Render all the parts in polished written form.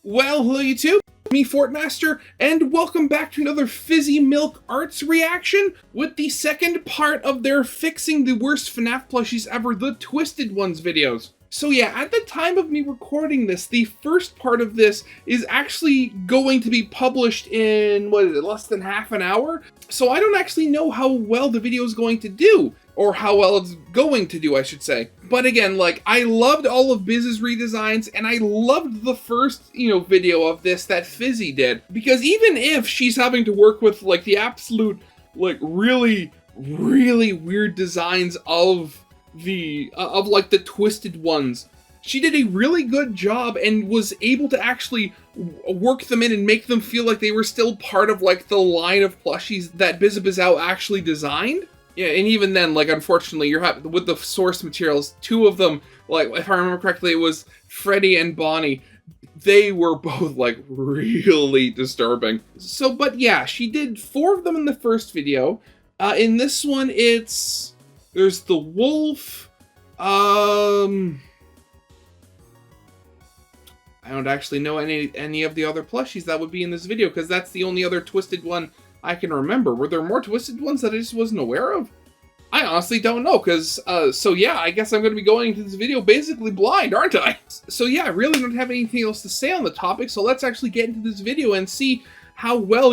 Well, hello YouTube, me Fortmaster, and welcome back to another fizzymilkarts reaction with the second part of their fixing the worst FNaF plushies ever, the Twisted Ones videos. So yeah, at the time of me recording this, the first part of this is actually going to be published in, what is it, less than half an hour? So I don't actually know how well the video is going to do. Or how well it's going to do, I should say. But again, like, I loved all of Biz's redesigns, and I loved the first, video of this that Fizzy did. Because even if she's having to work with, like, the absolute, like, really, really weird designs of the, the Twisted Ones, she did a really good job and was able to actually work them in and make them feel like they were still part of, like, the line of plushies that Bizabizao actually designed. Yeah, and even then, like, unfortunately, you're with the source materials, two of them, like, if I remember correctly, it was Freddy and Bonnie. They were both, like, really disturbing. So, but yeah, she did 4 of them in the first video. In this one, there's the wolf. I don't actually know any of the other plushies that would be in this video, because that's the only other Twisted one I can remember. Were there more Twisted Ones that I just wasn't aware of? I honestly don't know, because, so yeah, I guess I'm going to be going into this video basically blind, aren't I? So yeah, I really don't have anything else to say on the topic, so let's actually get into this video and see how well,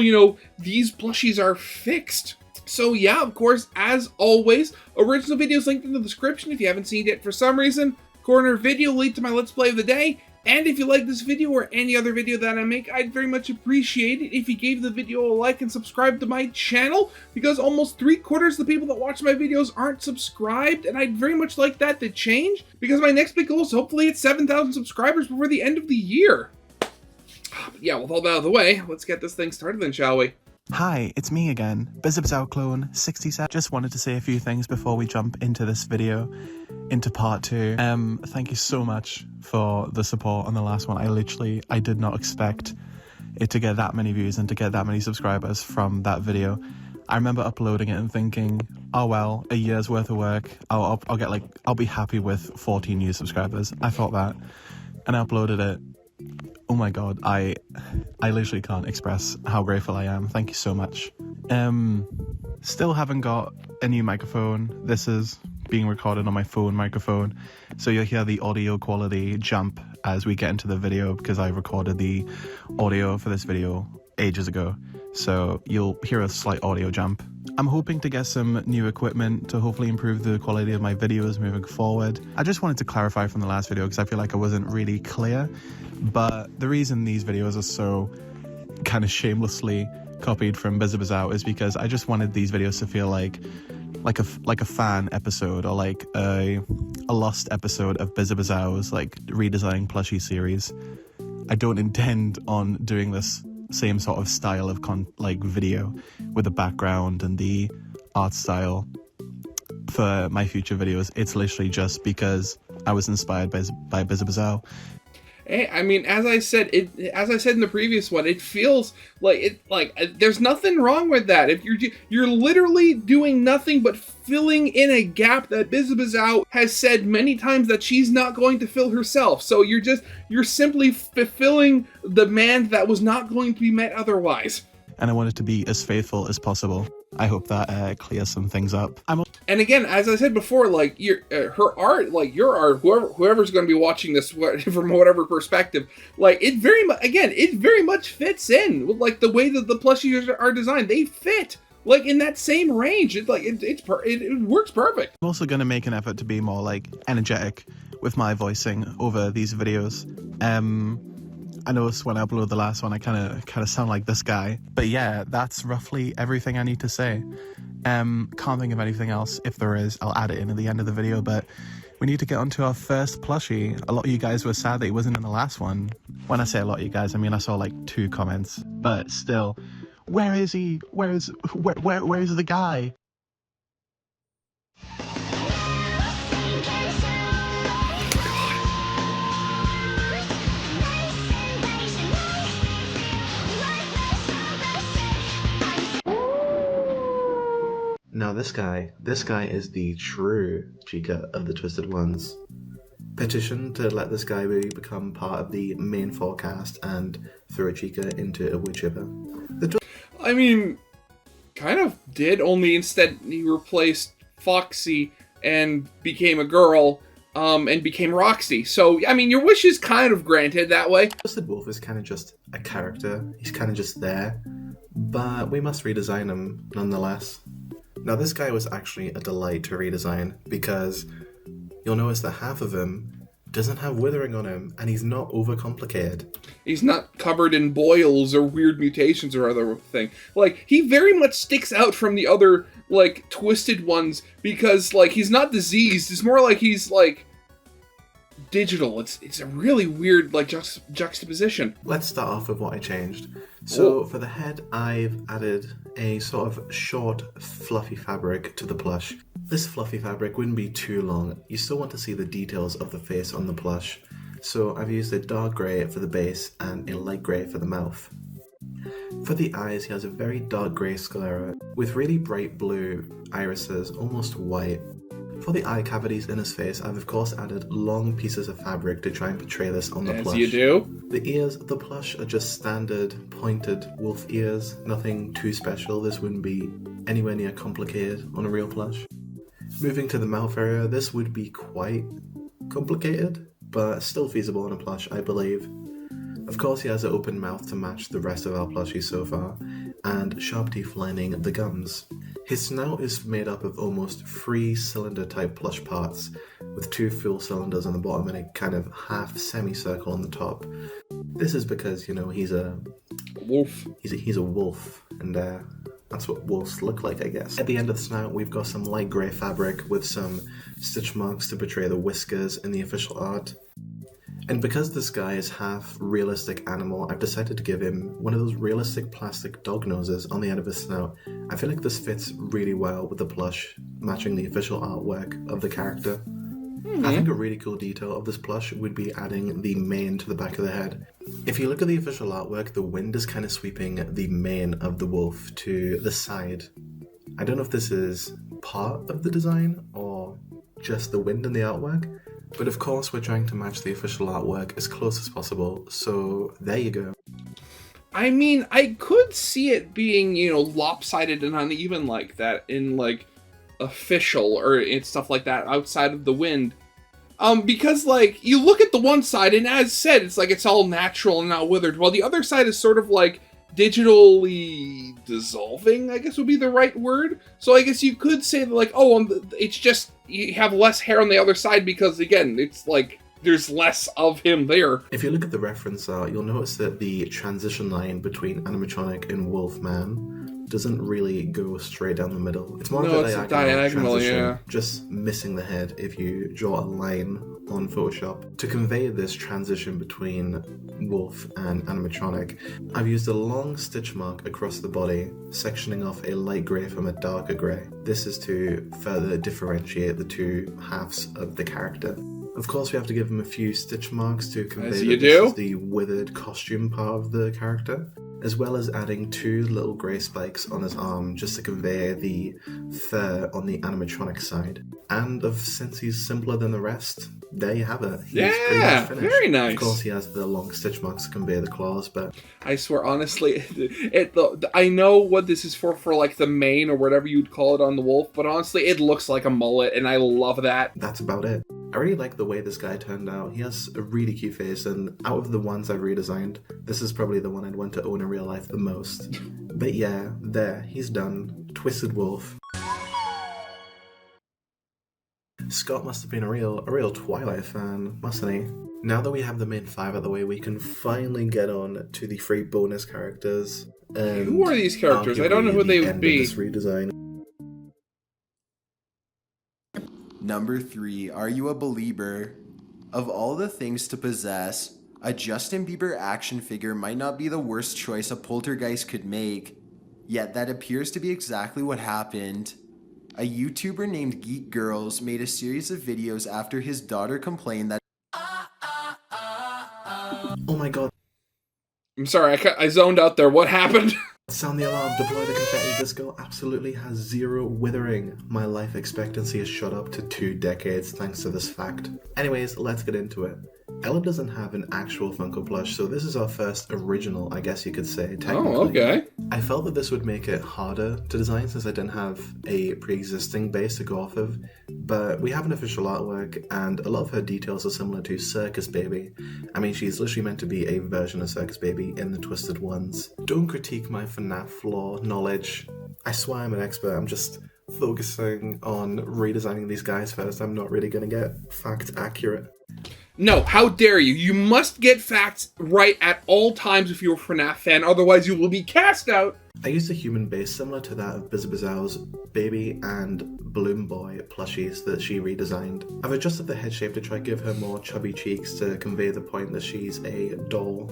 these plushies are fixed. So yeah, of course, as always, original videos linked in the description if you haven't seen it yet for some reason. Corner video lead to my Let's Play of the day. And if you like this video or any other video that I make, I'd very much appreciate it if you gave the video a like and subscribe to my channel, because almost 3/4 of the people that watch my videos aren't subscribed, and I'd very much like that to change, because my next big goal is hopefully hit 7,000 subscribers before the end of the year. But yeah, with all that out of the way, let's get this thing started then, shall we? Hi, it's me again, Bizabizao 67. Just wanted to say a few things before we jump into this video, into part 2. Thank you so much for the support on the last one. I did not expect it to get that many views and to get that many subscribers from that video. I remember uploading it and thinking, oh well, a year's worth of work, I'll be happy with 14 new subscribers. I thought that, and I uploaded it. Oh my god, I literally can't express how grateful I am. Thank you so much. Still haven't got a new microphone. This is being recorded on my phone microphone, so you'll hear the audio quality jump as we get into the video, because I recorded the audio for this video ages ago, so you'll hear a slight audio jump. I'm hoping to get some new equipment to hopefully improve the quality of my videos moving forward. I just wanted to clarify from the last video, because I feel like I wasn't really clear, but the reason these videos are so kind of shamelessly copied from Bizabizao is because I just wanted these videos to feel like a fan episode, or like a lost episode of Bizabizao's like redesigning plushie series. I don't intend on doing this same sort of style of video with the background and the art style for my future videos. It's literally just because I was inspired by Bizabizao. Hey, I mean, as I said in the previous one, it feels like there's nothing wrong with that. If you're literally doing nothing but filling in a gap that Bizabizao has said many times that she's not going to fill herself. So you're simply fulfilling the demand that was not going to be met otherwise. And I wanted to be as faithful as possible. I hope that clears some things up. And again, as I said before, like her art, like your art, whoever's going to be watching this from whatever perspective, like it very much fits in with like the way that the plushies are designed. They fit like in that same range. It works perfect. I'm also going to make an effort to be more like energetic with my voicing over these videos. I noticed when I uploaded the last one, I kind of sound like this guy. But yeah, that's roughly everything I need to say. Can't think of anything else. If there is, I'll add it in at the end of the video. But we need to get onto our first plushie. A lot of you guys were sad that he wasn't in the last one. When I say a lot of you guys, I mean I saw like 2 comments. But still, where is he? Where is the guy? Now this guy is the true Chica of the Twisted Ones. petition to let this guy become part of the main forecast and throw Chica into a wood chipper. I mean, kind of did, only instead he replaced Foxy and became a girl, and became Roxy. So, I mean, your wish is kind of granted that way. Twisted Wolf is kind of just a character. He's kind of just there, but we must redesign him nonetheless. Now, this guy was actually a delight to redesign because you'll notice that half of him doesn't have withering on him, and he's not overcomplicated. He's not covered in boils or weird mutations or other thing. Like, he very much sticks out from the other, like, twisted ones because, like, he's not diseased. It's more like he's, like, digital. It's a really weird, like, juxtaposition. Let's start off with what I changed. So for the head, I've added a sort of short, fluffy fabric to the plush. This fluffy fabric wouldn't be too long. You still want to see the details of the face on the plush. So I've used a dark grey for the base and a light grey for the mouth. For the eyes, he has a very dark grey sclera with really bright blue irises, almost white. For the eye cavities in his face, I've of course added long pieces of fabric to try and portray this on the plush. As you do. The ears of the plush are just standard pointed wolf ears, nothing too special. This wouldn't be anywhere near complicated on a real plush. Moving to the mouth area, this would be quite complicated, but still feasible on a plush, I believe. Of course, he has an open mouth to match the rest of our plushies so far, and sharp teeth lining the gums. His snout is made up of almost 3 cylinder type plush parts, with 2 full cylinders on the bottom and a kind of half semicircle on the top. This is because, you know, he's a wolf. He's a wolf, and that's what wolves look like, I guess. At the end of the snout, we've got some light grey fabric with some stitch marks to portray the whiskers in the official art. And because this guy is half realistic animal, I've decided to give him one of those realistic plastic dog noses on the end of his snout. I feel like this fits really well with the plush, matching the official artwork of the character. I think a really cool detail of this plush would be adding the mane to the back of the head. If you look at the official artwork, the wind is kind of sweeping the mane of the wolf to the side. I don't know if this is part of the design or just the wind in the artwork, but of course we're trying to match the official artwork as close as possible, so there you go. I mean, I could see it being, you know, lopsided and uneven like that in, like, official or in stuff like that outside of the wind. Because, like, you look at the one side, and as said, it's like it's all natural and not withered, while the other side is sort of, like, digitally dissolving, I guess would be the right word. So I guess you could say that, like, oh, it's just, you have less hair on the other side because, again, it's like, there's less of him there. If you look at the reference art, you'll notice that the transition line between animatronic and Wolfman doesn't really go straight down the middle. It's more of a diagonal transition, yeah. Just missing the head if you draw a line on Photoshop. To convey this transition between wolf and animatronic, I've used a long stitch mark across the body, sectioning off a light grey from a darker grey. This is to further differentiate the two halves of the character. Of course, we have to give him a few stitch marks to convey that this is the withered costume part of the character, as well as adding 2 little grey spikes on his arm just to convey the fur on the animatronic side. And since he's simpler than the rest, there you have it. He's pretty much finished. Very nice. Of course, he has the long stitch marks to convey the claws, but I swear, honestly, I know what this is for like the mane or whatever you'd call it on the wolf, but honestly, it looks like a mullet, and I love that. That's about it. I really like the way this guy turned out. He has a really cute face, and out of the ones I've redesigned, this is probably the one I'd want to own in real life the most. But yeah, there, he's done. Twisted Wolf. Scott must have been a real Twilight fan, mustn't he? Now that we have the main 5 out of the way, we can finally get on to the 3 bonus characters. And who are these characters? I don't know who they would be. This redesign. Number 3, are you a believer? Of all the things to possess, a Justin Bieber action figure might not be the worst choice a poltergeist could make, yet that appears to be exactly what happened. A YouTuber named Geek Girls made a series of videos after his daughter complained that Oh my god. I'm sorry, I zoned out there. What happened? Sound the alarm, deploy the confetti. This girl absolutely has zero withering. My life expectancy has shot up to 2 decades thanks to this fact. Anyways, let's get into it. Ella doesn't have an actual Funko plush, so this is our first original, I guess you could say, technically. Oh, okay. I felt that this would make it harder to design since I didn't have a pre-existing base to go off of, but we have an official artwork, and a lot of her details are similar to Circus Baby. I mean, she's literally meant to be a version of Circus Baby in the Twisted Ones. Don't critique my FNaF lore knowledge. I swear I'm an expert, I'm just focusing on redesigning these guys first. I'm not really gonna get fact accurate. No, how dare you? You must get facts right at all times if you're a FNaF fan, otherwise you will be cast out. I used a human base similar to that of Bizabazow's Baby and Bloom Boy plushies that she redesigned. I've adjusted the head shape to try to give her more chubby cheeks to convey the point that she's a doll.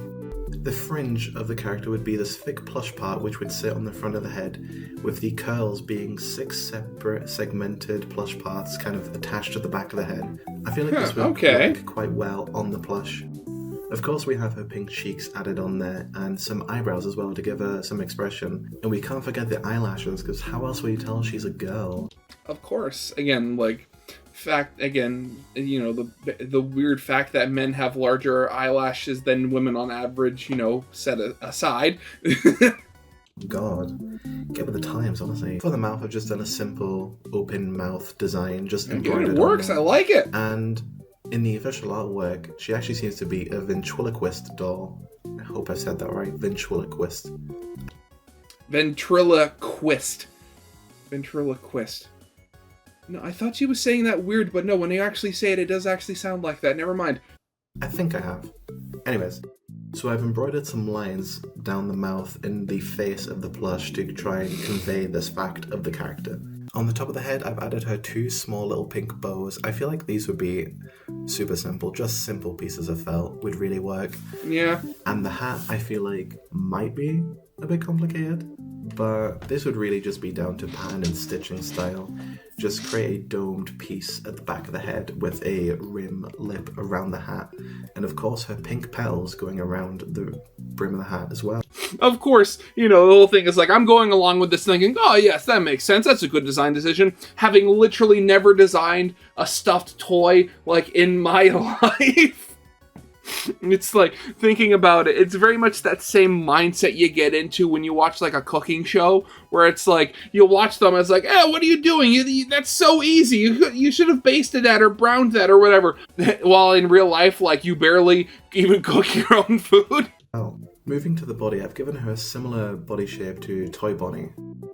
The fringe of the character would be this thick plush part which would sit on the front of the head, with the curls being 6 separate segmented plush parts kind of attached to the back of the head. I feel like this would work quite well on the plush. Of course we have her pink cheeks added on there and some eyebrows as well to give her some expression. And we can't forget the eyelashes, because how else will you tell she's a girl? Of course. Again, you know, the weird fact that men have larger eyelashes than women on average, you know, set aside. God, get with the times, honestly. For the mouth, I've just done a simple open mouth design, just embroidered. It works, I like it. And in the official artwork, she actually seems to be a ventriloquist doll. I hope I said that right. Ventriloquist. Ventriloquist. No, I thought she was saying that weird, but no, when you actually say it, it does actually sound like that. Never mind. I think I have. Anyways, so I've embroidered some lines down the mouth and the face of the plush to try and convey this fact of the character. On the top of the head, I've added her 2 small little pink bows. I feel like these would be super simple, just simple pieces of felt would really work. Yeah. And the hat, I feel like, might be a bit complicated, but this would really just be down to pattern and stitching style. Just create a domed piece at the back of the head with a rim lip around the hat, and of course her pink petals going around the brim of the hat as well. Of course, you know, the whole thing is like, I'm going along with this thinking, oh yes, that makes sense, that's a good design decision, having literally never designed a stuffed toy, like, in my life. It's like, thinking about it, it's very much that same mindset you get into when you watch like a cooking show, where it's like, you watch them, it's like, what are you doing? That's so easy. You should have basted that or browned that or whatever. While in real life, like, you barely even cook your own food. Oh. Moving to the body, I've given her a similar body shape to Toy Bonnie.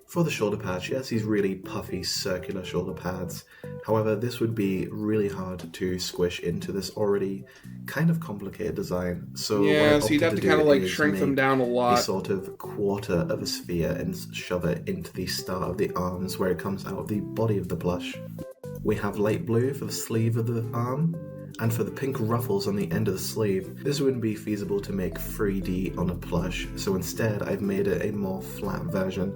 For the shoulder pads, she has these really puffy circular shoulder pads. However, this would be really hard to squish into this already kind of complicated design. So yeah, so you'd have to kind of like shrink them down a lot. A sort of quarter of a sphere and shove it into the start of the arms where it comes out of the body of the plush. We have light blue for the sleeve of the arm, and for the pink ruffles on the end of the sleeve. This wouldn't be feasible to make 3D on a plush, so instead I've made it a more flat version.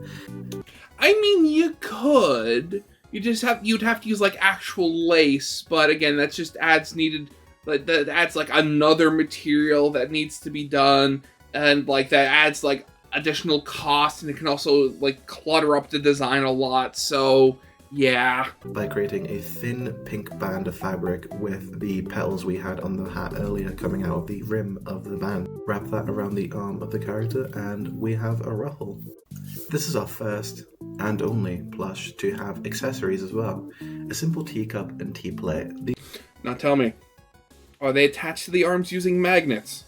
I mean, you could. You'd have to use like actual lace, but again, that just adds like another material that needs to be done, and like that adds like additional cost, and it can also like clutter up the design a lot. So yeah. By creating a thin pink band of fabric with the petals we had on the hat earlier coming out of the rim of the band. Wrap that around the arm of the character and we have a ruffle. This is our first and only plush to have accessories as well. A simple teacup and tea plate. Now tell me, are they attached to the arms using magnets?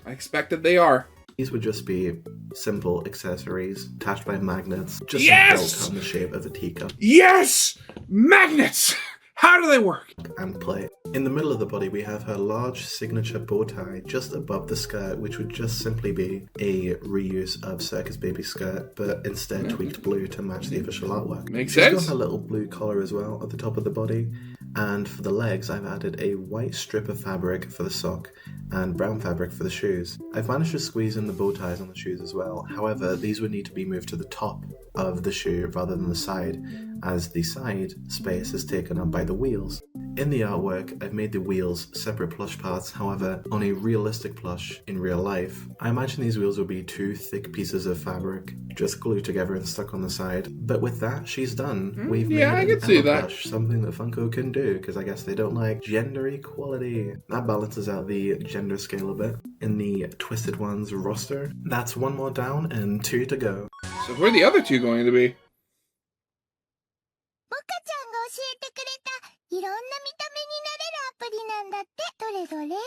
I expect that they are. These would just be simple accessories attached by magnets, just built on the shape of a teacup. Yes! Magnets! How do they work? And plate. In the middle of the body, we have her large signature bow tie just above the skirt, which would just simply be a reuse of Circus Baby's skirt, but instead tweaked blue to match the official artwork. Makes sense. She's got her little blue collar as well at the top of the body. And for the legs, I've added a white strip of fabric for the sock and brown fabric for the shoes. I've managed to squeeze in the bow ties on the shoes as well. However, these would need to be moved to the top of the shoe rather than the side, as the side space is taken up by the wheels. In the artwork, I've made the wheels separate plush parts, however, on a realistic plush in real life, I imagine these wheels would be two thick pieces of fabric, just glued together and stuck on the side. But with that, she's done. We've made I can see that. plush, something that Funko can do, because I guess they don't like gender equality. That balances out the gender scale a bit. In the Twisted Ones roster, that's one more down and 2 to go. So who are the other two going to be?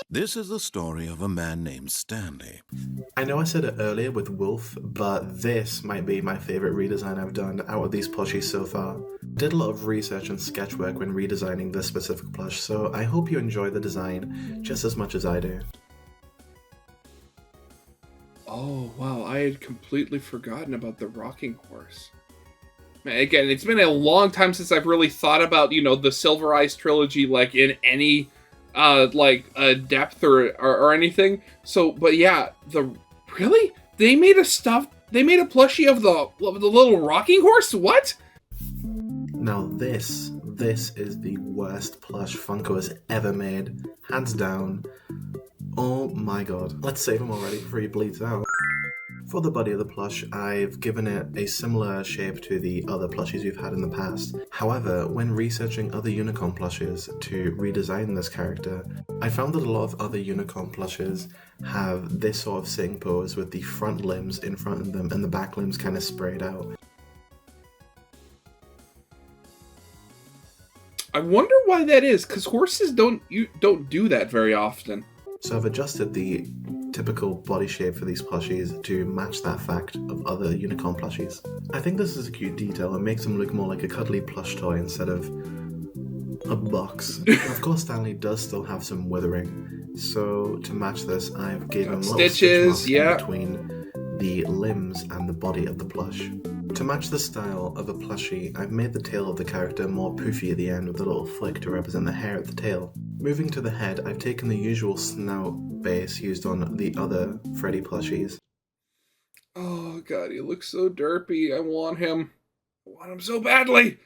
This is the story of a man named Stanley. I know I said it earlier with Wolf, but this might be my favourite redesign I've done out of these plushies so far. Did a lot of research and sketch work when redesigning this specific plush, so I hope you enjoy the design just as much as I do. Oh, wow, I had completely forgotten about the rocking horse. Man, again, it's been a long time since I've really thought about, you know, the Silver Eyes trilogy, like, in any, depth or anything. So, but yeah, really? They made a plushie of the little rocking horse? What? Now this is the worst plush Funko has ever made. Hands down. Oh my god. Let's save him already before he bleeds out. For the body of the plush, I've given it a similar shape to the other plushies we've had in the past. However, when researching other unicorn plushes to redesign this character, I found that a lot of other unicorn plushes have this sort of sitting pose with the front limbs in front of them and the back limbs kind of sprayed out. I wonder why that is, because horses don't do that very often. So I've adjusted the typical body shape for these plushies to match that fact of other unicorn plushies. I think this is a cute detail. It makes them look more like a cuddly plush toy instead of a box. Of course, Stanley does still have some withering, so to match this, I've given him little stitches, stitch marks in between the limbs and the body of the plush. To match the style of a plushie, I've made the tail of the character more poofy at the end with a little flick to represent the hair at the tail. Moving to the head, I've taken the usual snout base used on the other Freddy plushies. Oh god, he looks so derpy. I want him so badly!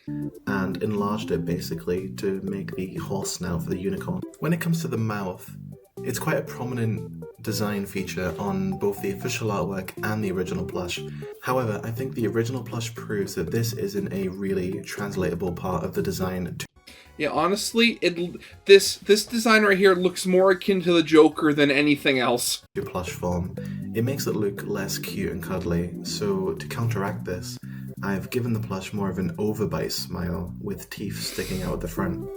And enlarged it basically to make the horse snout for the unicorn. When it comes to the mouth, it's quite a prominent design feature on both the official artwork and the original plush. However, I think the original plush proves that this isn't a really translatable part of the design. Yeah, honestly, this design right here looks more akin to the Joker than anything else. To plush form, it makes it look less cute and cuddly, so to counteract this, I've given the plush more of an overbite smile with teeth sticking out at the front.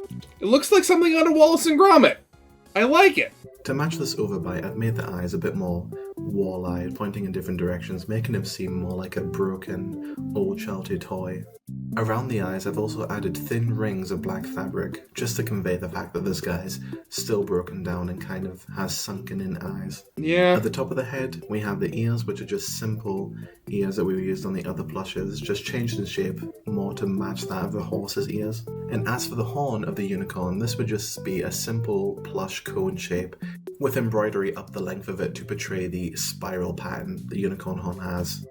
It looks like something out of Wallace and Gromit. I like it. To match this overbite, I've made the eyes a bit more wall-eyed, pointing in different directions, making him seem more like a broken, old childhood toy. Around the eyes, I've also added thin rings of black fabric, just to convey the fact that this guy's still broken down and kind of has sunken-in eyes. Yeah. At the top of the head, we have the ears, which are just simple ears that we used on the other plushes, just changed in shape more to match that of a horse's ears. And as for the horn of the unicorn, this would just be a simple plush cone shape with embroidery up the length of it to portray the spiral pattern the unicorn horn has.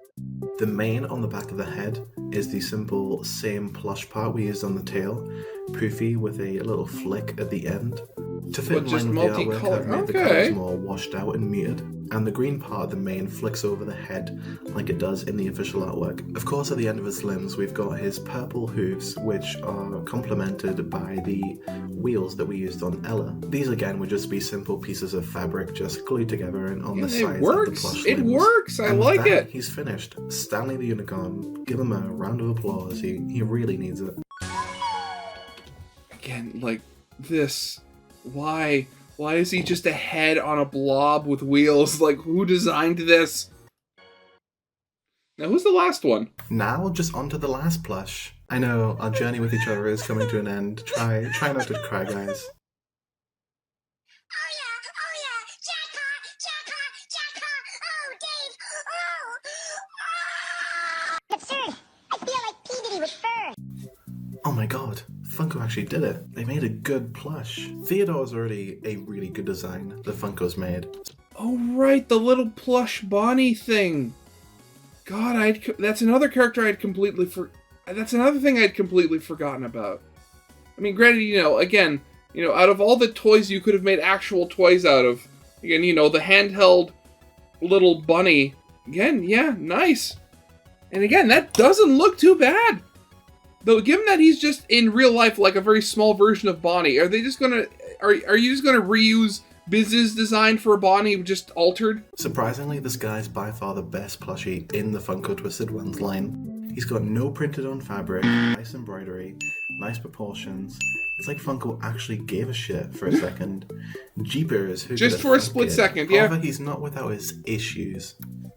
The mane on the back of the head is the simple same plush part we used on the tail, poofy with a little flick at the end. To fit in line with the artwork, I've made the colours more washed out and muted, and the green part of the mane flicks over the head like it does in the official artwork. Of course, at the end of his limbs, we've got his purple hooves, which are complemented by the wheels that we used on Ella. These again would just be simple pieces of fabric just glued together and on the sides of the plush limbs. It works! I like it! He's finished. Stanley the Unicorn. Give him a round of applause. He really needs it. Again, like, this... Why is he just a head on a blob with wheels? Like, who designed this? Now, who's the last one? Now, just on to the last plush. I know, our journey with each other is coming to an end. Try not to cry, guys. Oh my god, Funko actually did it. They made a good plush. Theodore's already a really good design that Funko's made. Oh right, the little plush Bonnie thing. God, that's another character I'd completely that's another thing I'd completely forgotten about. I mean, granted, you know, again, you know, out of all the toys you could have made actual toys out of, again, you know, the handheld little bunny, again, yeah, nice. And again, that doesn't look too bad. Though, given that he's just in real life like a very small version of Bonnie, are they just gonna, are you just gonna reuse Biz's design for Bonnie just altered? Surprisingly, this guy's by far the best plushie in the Funko Twisted Ones line. He's got no printed on fabric, nice embroidery, nice proportions. It's like Funko actually gave a shit for a second. Jeepers, who just for a split second, yeah. However, he's not without his issues.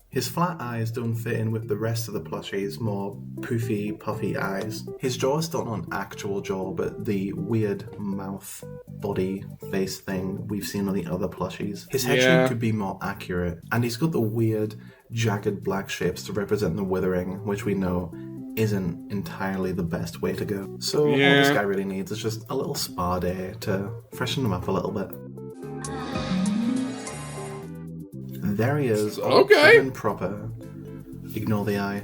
His flat eyes don't fit in with the rest of the plushie's more poofy, puffy eyes. His jaw is still not an actual jaw, but the weird mouth, body, face thing we've seen on the other plushies. His head shape could be more accurate, and he's got the weird, jagged black shapes to represent the withering, which we know isn't entirely the best way to go. So all this guy really needs is just a little spa day to freshen him up a little bit. There he is, all prim and proper. Ignore the eye.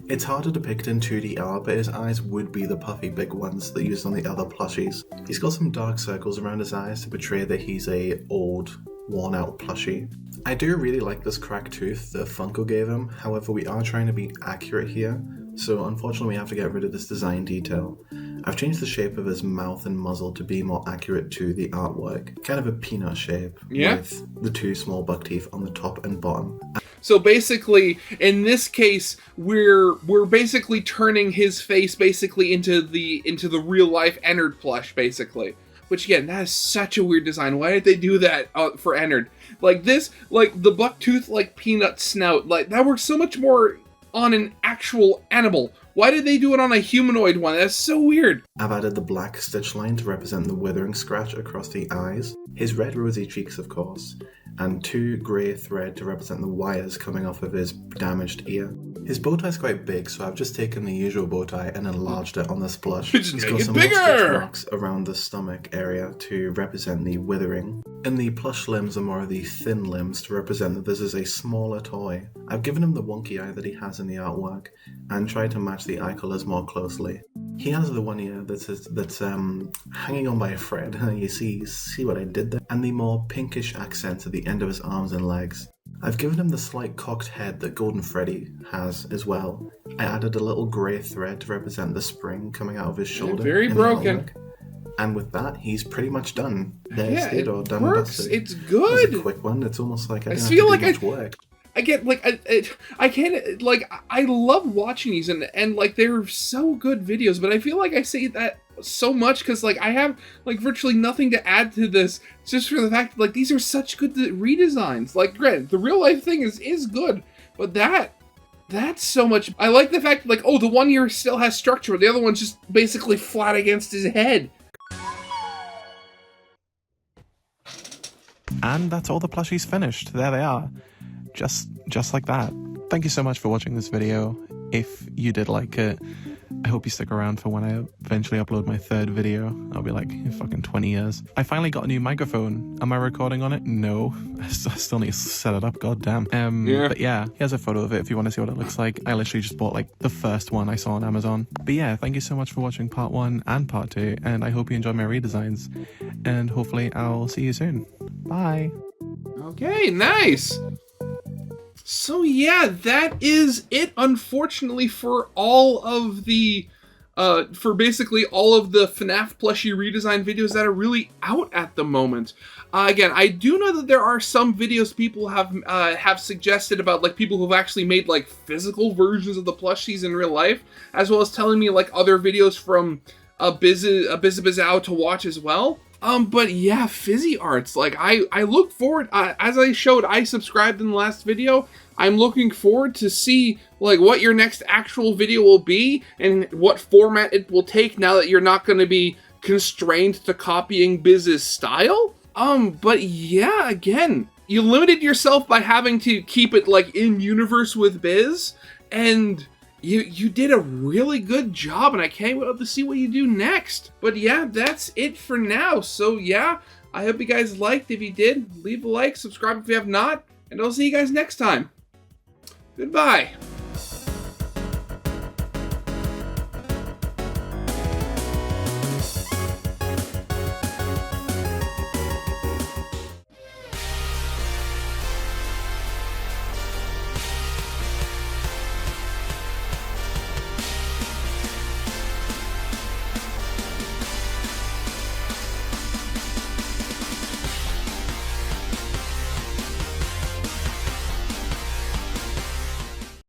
It's hard to depict in 2D art, but his eyes would be the puffy big ones that used on the other plushies. He's got some dark circles around his eyes to portray that he's a old, worn-out plushie. I do really like this cracked tooth that Funko gave him, however we are trying to be accurate here, so unfortunately we have to get rid of this design detail. I've changed the shape of his mouth and muzzle to be more accurate to the artwork. Kind of a peanut shape, with the two small buck teeth on the top and bottom. So basically, in this case, we're basically turning his face basically into the real life Ennard plush, basically. Which again, that is such a weird design. Why did they do that for Ennard? Like this, like the buck tooth, like peanut snout, like that works so much more on an actual animal. Why did they do it on a humanoid one? That's so weird. I've added the black stitch line to represent the withering scratch across the eyes, his red rosy cheeks of course, and two grey thread to represent the wires coming off of his damaged ear. His bow tie is quite big, so I've just taken the usual bow tie and enlarged it on this plush. He's got some more stitch marks around the stomach area to represent the withering. And the plush limbs are more of the thin limbs to represent that this is a smaller toy. I've given him the wonky eye that he has in the artwork and tried to match the eye colours more closely. He has the one ear that's hanging on by a thread. You see what I did there? And the more pinkish accents at the end of his arms and legs. I've given him the slight cocked head that Golden Freddy has as well. I added a little grey thread to represent the spring coming out of his shoulder. Very broken. And with that, he's pretty much done. There's it, or done works. And dusted. It's good. It's a quick one. It's almost like I didn't feel have to like do much work. I get like I can't like I love watching these and like they're so good videos, but I feel like I say that so much because like I have like virtually nothing to add to this just for the fact that like these are such good redesigns. Like granted, the real life thing is good, but that's so much. I like the fact like, oh, the one ear still has structure, but the other one's just basically flat against his head. And that's all the plushies finished. There they are. Just like that. Thank you so much for watching this video. If you did like it, I hope you stick around for when I eventually upload my third video. I'll be like in fucking 20 years. I finally got a new microphone. Am I recording on it? No. I still need to set it up, goddamn. But yeah, here's a photo of it if you want to see what it looks like. I literally just bought like the first one I saw on Amazon. But yeah, thank you so much for watching part 1 and part 2, and I hope you enjoy my redesigns. And hopefully I'll see you soon. Bye. Okay, nice. So yeah, that is it, unfortunately, for all of the, for basically all of the FNaF plushie redesign videos that are really out at the moment. Again, I do know that there are some videos people have suggested about, like, people who've actually made, like, physical versions of the plushies in real life, as well as telling me, like, other videos from Bizzabout to watch as well. But yeah, Fizzy Arts, like, I look forward, as I showed, I subscribed in the last video. I'm looking forward to see, like, what your next actual video will be and what format it will take now that you're not going to be constrained to copying Biz's style. But yeah, again, you limited yourself by having to keep it, like, in universe with Biz, and you did a really good job, and I can't wait to see what you do next. But yeah, that's it for now. So yeah, I hope you guys liked. If you did, leave a like, subscribe if you have not, and I'll see you guys next time. Goodbye.